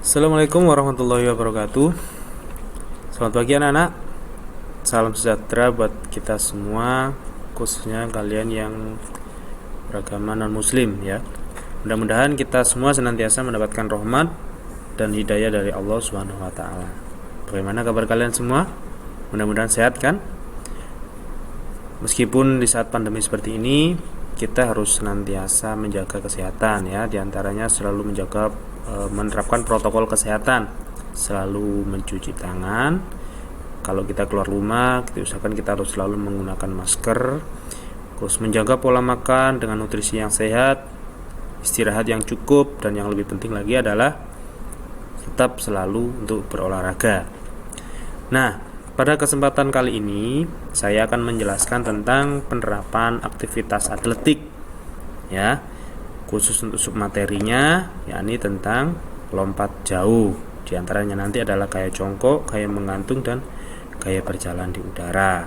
Assalamualaikum warahmatullahi wabarakatuh. Selamat pagi anak-anak. Salam sejahtera buat kita semua, khususnya kalian yang beragama non-muslim ya. Mudah-mudahan kita semua senantiasa mendapatkan rahmat dan hidayah dari Allah Subhanahu wa taala. Bagaimana kabar kalian semua? Mudah-mudahan sehat kan? Meskipun di saat pandemi seperti ini, kita harus senantiasa menjaga kesehatan ya. Di antaranya selalu menerapkan protokol kesehatan, selalu mencuci tangan. Kalau kita keluar rumah, kita usahakan kita harus selalu menggunakan masker. Terus menjaga pola makan dengan nutrisi yang sehat, istirahat yang cukup, dan yang lebih penting lagi adalah tetap selalu untuk berolahraga. Nah, pada kesempatan kali ini saya akan menjelaskan tentang penerapan aktivitas atletik ya. Khusus untuk submaterinya, yakni tentang lompat jauh. Di antaranya nanti adalah gaya jongkok, gaya menggantung, dan gaya berjalan di udara.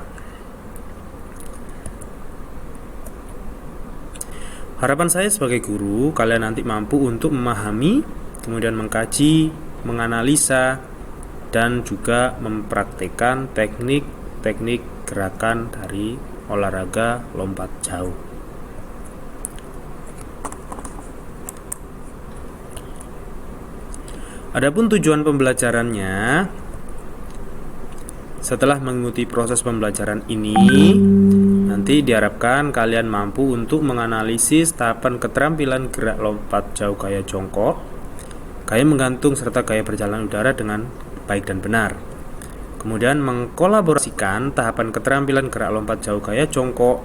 Harapan saya sebagai guru, kalian nanti mampu untuk memahami, kemudian mengkaji, menganalisa, dan juga mempraktikkan teknik-teknik gerakan dari olahraga lompat jauh. Adapun tujuan pembelajarannya, setelah mengikuti proses pembelajaran ini, nanti diharapkan kalian mampu untuk menganalisis tahapan keterampilan gerak lompat jauh gaya jongkok, gaya menggantung, serta gaya berjalan udara dengan baik dan benar. Kemudian mengkolaborasikan tahapan keterampilan gerak lompat jauh gaya jongkok,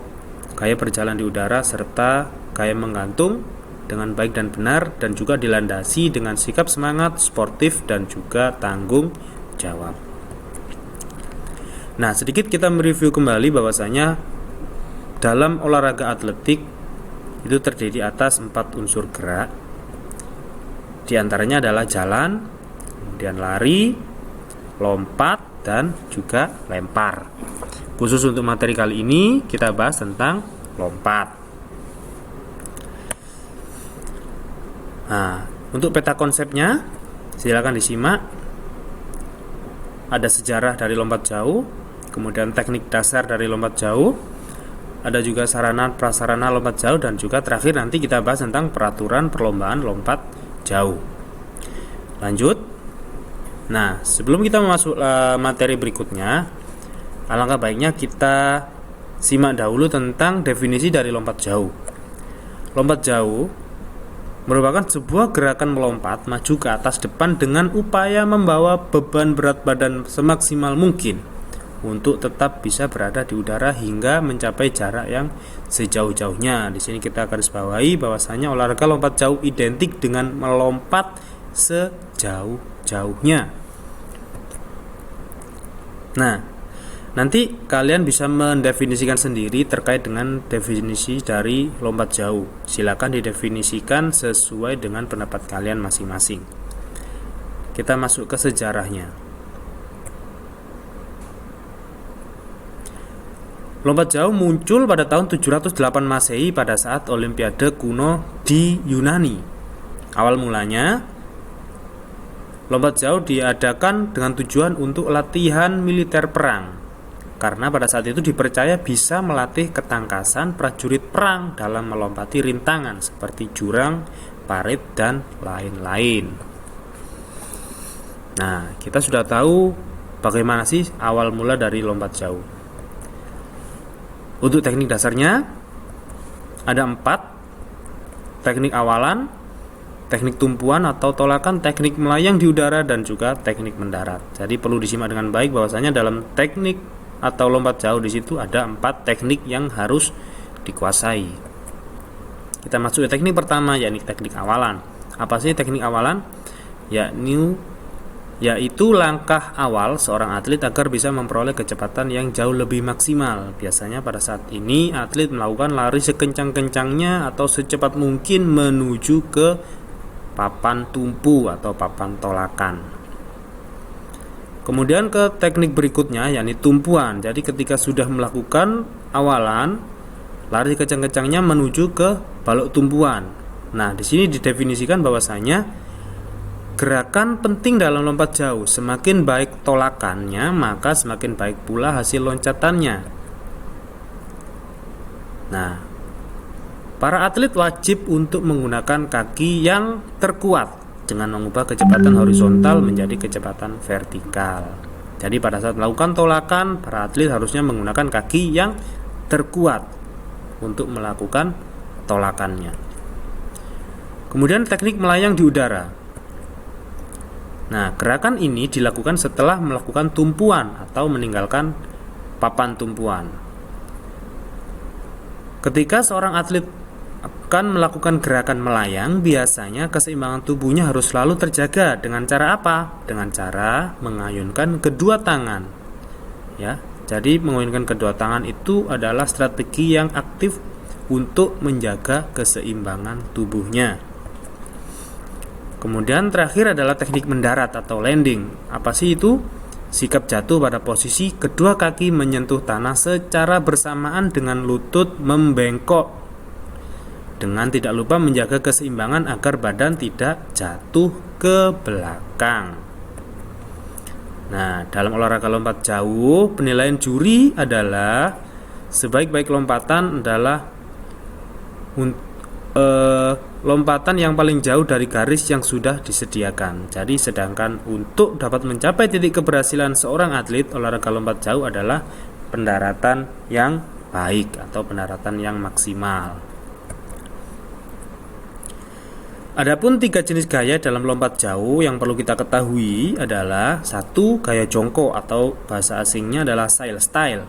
gaya berjalan di udara, serta gaya menggantung dengan baik dan benar, dan juga dilandasi dengan sikap semangat, sportif, dan juga tanggung jawab. Nah, sedikit kita mereview kembali bahwasanya dalam olahraga atletik itu terdiri atas 4 unsur gerak. Di antaranya adalah jalan, kemudian lari, lompat, dan juga lempar. Khusus untuk materi kali ini kita bahas tentang lompat. Nah, untuk peta konsepnya silakan disimak. Ada sejarah dari lompat jauh, kemudian teknik dasar dari lompat jauh, ada juga sarana prasarana lompat jauh, dan juga terakhir nanti kita bahas tentang peraturan perlombaan lompat jauh. Lanjut. Nah, sebelum kita masuk materi berikutnya, alangkah baiknya kita simak dahulu tentang definisi dari lompat jauh. Lompat jauh merupakan sebuah gerakan melompat maju ke atas depan dengan upaya membawa beban berat badan semaksimal mungkin untuk tetap bisa berada di udara hingga mencapai jarak yang sejauh-jauhnya. Di sini kita garis bawahi bahwasanya olahraga lompat jauh identik dengan melompat sejauh-jauhnya. Nah, nanti kalian bisa mendefinisikan sendiri terkait dengan definisi dari lompat jauh. Silakan didefinisikan sesuai dengan pendapat kalian masing-masing. Kita masuk ke sejarahnya. Lompat jauh muncul pada tahun 708 Masehi pada saat Olimpiade kuno di Yunani. Awal mulanya, lompat jauh diadakan dengan tujuan untuk latihan militer perang, karena pada saat itu dipercaya bisa melatih ketangkasan prajurit perang dalam melompati rintangan seperti jurang, parit, dan lain-lain. Nah, kita sudah tahu bagaimana sih awal mula dari lompat jauh. Untuk teknik dasarnya ada 4: teknik awalan, teknik tumpuan atau tolakan, teknik melayang di udara, dan juga teknik mendarat. Jadi perlu disimak dengan baik bahwasanya dalam teknik atau lompat jauh di situ ada 4 teknik yang harus dikuasai. Kita masuk ke teknik pertama, yakni teknik awalan. Apa sih teknik awalan? Yaitu langkah awal seorang atlet agar bisa memperoleh kecepatan yang jauh lebih maksimal. Biasanya pada saat ini atlet melakukan lari sekencang-kencangnya atau secepat mungkin menuju ke papan tumpu atau papan tolakan. Kemudian ke teknik berikutnya, yakni tumpuan. Jadi ketika sudah melakukan awalan, lari kencang-kencangnya menuju ke balok tumpuan. Nah, di sini didefinisikan bahwasanya Gerakan penting dalam lompat jauh. Semakin baik tolakannya, maka semakin baik pula hasil loncatannya. Nah, para atlet wajib untuk menggunakan kaki yang terkuat dengan mengubah kecepatan horizontal menjadi kecepatan vertikal. Jadi pada saat melakukan tolakan, para atlet harusnya menggunakan kaki yang terkuat untuk melakukan tolakannya. Kemudian teknik melayang di udara. Nah, gerakan ini dilakukan setelah melakukan tumpuan atau meninggalkan papan tumpuan. Ketika seorang atlet akan melakukan gerakan melayang, biasanya keseimbangan tubuhnya harus selalu terjaga. Dengan cara apa? Dengan cara mengayunkan kedua tangan. Ya, jadi mengayunkan kedua tangan itu adalah strategi yang aktif untuk menjaga keseimbangan tubuhnya. Kemudian terakhir adalah teknik mendarat atau landing. Apa sih itu? Sikap jatuh pada posisi kedua kaki menyentuh tanah secara bersamaan dengan lutut membengkok, dengan tidak lupa menjaga keseimbangan agar badan tidak jatuh ke belakang. Nah, dalam olahraga lompat jauh, penilaian juri adalah sebaik-baik lompatan adalah lompatan yang paling jauh dari garis yang sudah disediakan. Jadi sedangkan untuk dapat mencapai titik keberhasilan seorang atlet olahraga lompat jauh adalah pendaratan yang baik atau pendaratan yang maksimal. Adapun 3 jenis gaya dalam lompat jauh yang perlu kita ketahui adalah 1. Gaya jongkok atau bahasa asingnya adalah sail style.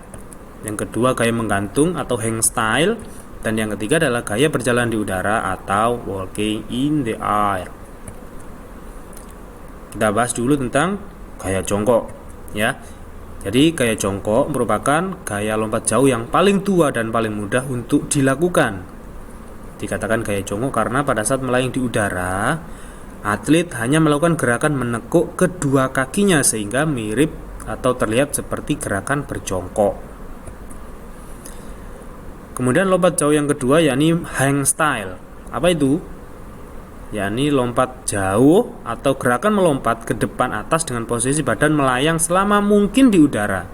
Yang kedua gaya menggantung atau hang style. Dan yang ketiga adalah gaya berjalan di udara atau walking in the air. Kita bahas dulu tentang gaya jongkok, ya. Jadi gaya jongkok merupakan gaya lompat jauh yang paling tua dan paling mudah untuk dilakukan. Dikatakan gaya jongkok karena pada saat melayang di udara, atlet hanya melakukan gerakan menekuk kedua kakinya sehingga mirip atau terlihat seperti gerakan berjongkok. Kemudian lompat jauh yang kedua yakni hang style. Apa itu? Yakni lompat jauh atau gerakan melompat ke depan atas dengan posisi badan melayang selama mungkin di udara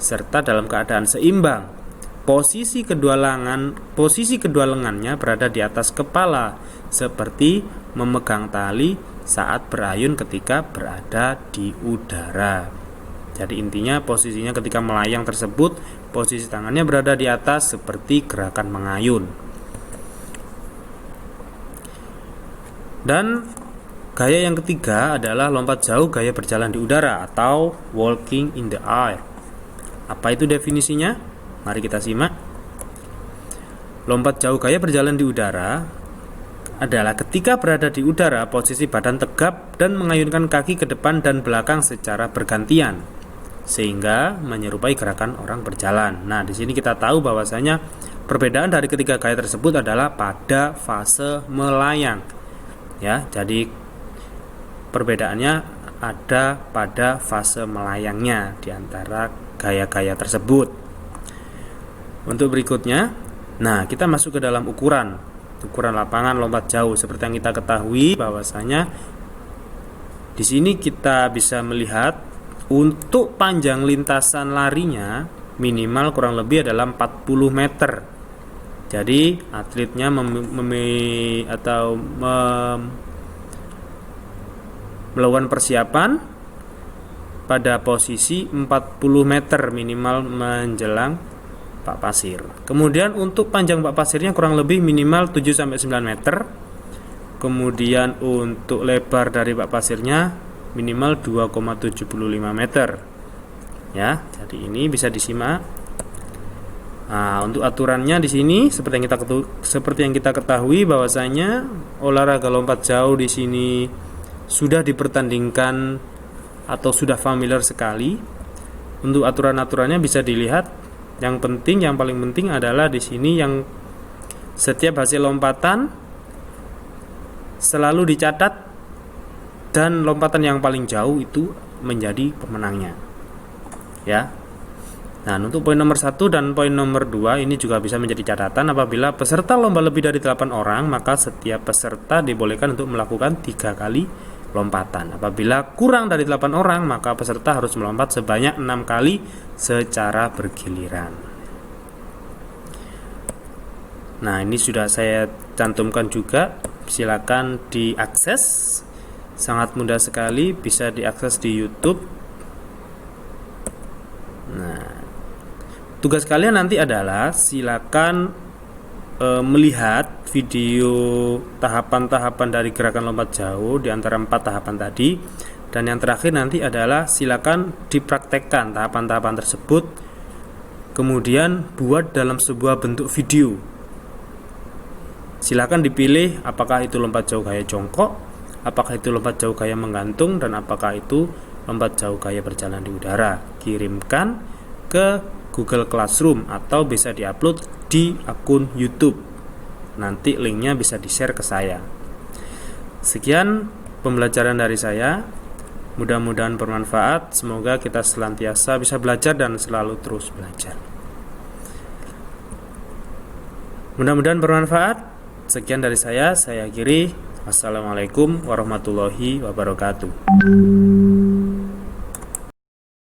serta dalam keadaan seimbang. Posisi kedua lengannya berada di atas kepala seperti memegang tali saat berayun ketika berada di udara. Jadi intinya posisinya ketika melayang tersebut, posisi tangannya berada di atas seperti gerakan mengayun. Dan gaya yang ketiga adalah lompat jauh gaya berjalan di udara atau walking in the air. Apa itu definisinya? Mari kita simak. Lompat jauh gaya berjalan di udara adalah ketika berada di udara, posisi badan tegap dan mengayunkan kaki ke depan dan belakang secara bergantian, sehingga menyerupai gerakan orang berjalan. Nah, di sini kita tahu bahwasanya perbedaan dari ketiga gaya tersebut adalah pada fase melayang. Ya, jadi perbedaannya ada pada fase melayangnya di antara gaya-gaya tersebut. Untuk berikutnya, nah kita masuk ke dalam ukuran lapangan lompat jauh. Seperti yang kita ketahui bahwasanya di sini kita bisa melihat untuk panjang lintasan larinya minimal kurang lebih adalah 40 meter. Jadi atletnya melakukan persiapan pada posisi 40 meter minimal menjelang pak pasir. Kemudian untuk panjang pak pasirnya kurang lebih minimal 7-9 meter. Kemudian untuk lebar dari pak pasirnya minimal 2,75 meter. Ya, jadi ini bisa disimak. Nah, untuk aturannya di sini seperti yang kita ketahui bahwasanya olahraga lompat jauh di sini sudah dipertandingkan atau sudah familiar sekali. Untuk aturan-aturannya bisa dilihat. Yang paling penting adalah di sini yang setiap hasil lompatan selalu dicatat dan lompatan yang paling jauh itu menjadi pemenangnya. Ya. Nah, untuk poin nomor 1 dan poin nomor 2 ini juga bisa menjadi catatan. Apabila peserta lomba lebih dari 8 orang, maka setiap peserta dibolehkan untuk melakukan 3 kali lompatan. Apabila kurang dari 8 orang, maka peserta harus melompat sebanyak 6 kali secara bergiliran. Nah, ini sudah saya cantumkan juga, silakan diakses. Sangat mudah sekali, bisa diakses di YouTube. Nah, tugas kalian nanti adalah silakan melihat video tahapan-tahapan dari gerakan lompat jauh di antara 4 tahapan tadi, dan yang terakhir nanti adalah silakan dipraktekkan tahapan-tahapan tersebut, kemudian buat dalam sebuah bentuk video. Silakan dipilih apakah itu lompat jauh gaya jongkok, apakah itu lompat jauh gaya menggantung, dan apakah itu lompat jauh gaya berjalan di udara. Kirimkan ke Google Classroom atau bisa diupload di akun YouTube. Nanti linknya bisa di-share ke saya. Sekian pembelajaran dari saya. Mudah-mudahan bermanfaat. Semoga kita senantiasa bisa belajar dan selalu terus belajar. Mudah-mudahan bermanfaat. Sekian dari saya akhiri. Wassalamualaikum warahmatullahi wabarakatuh.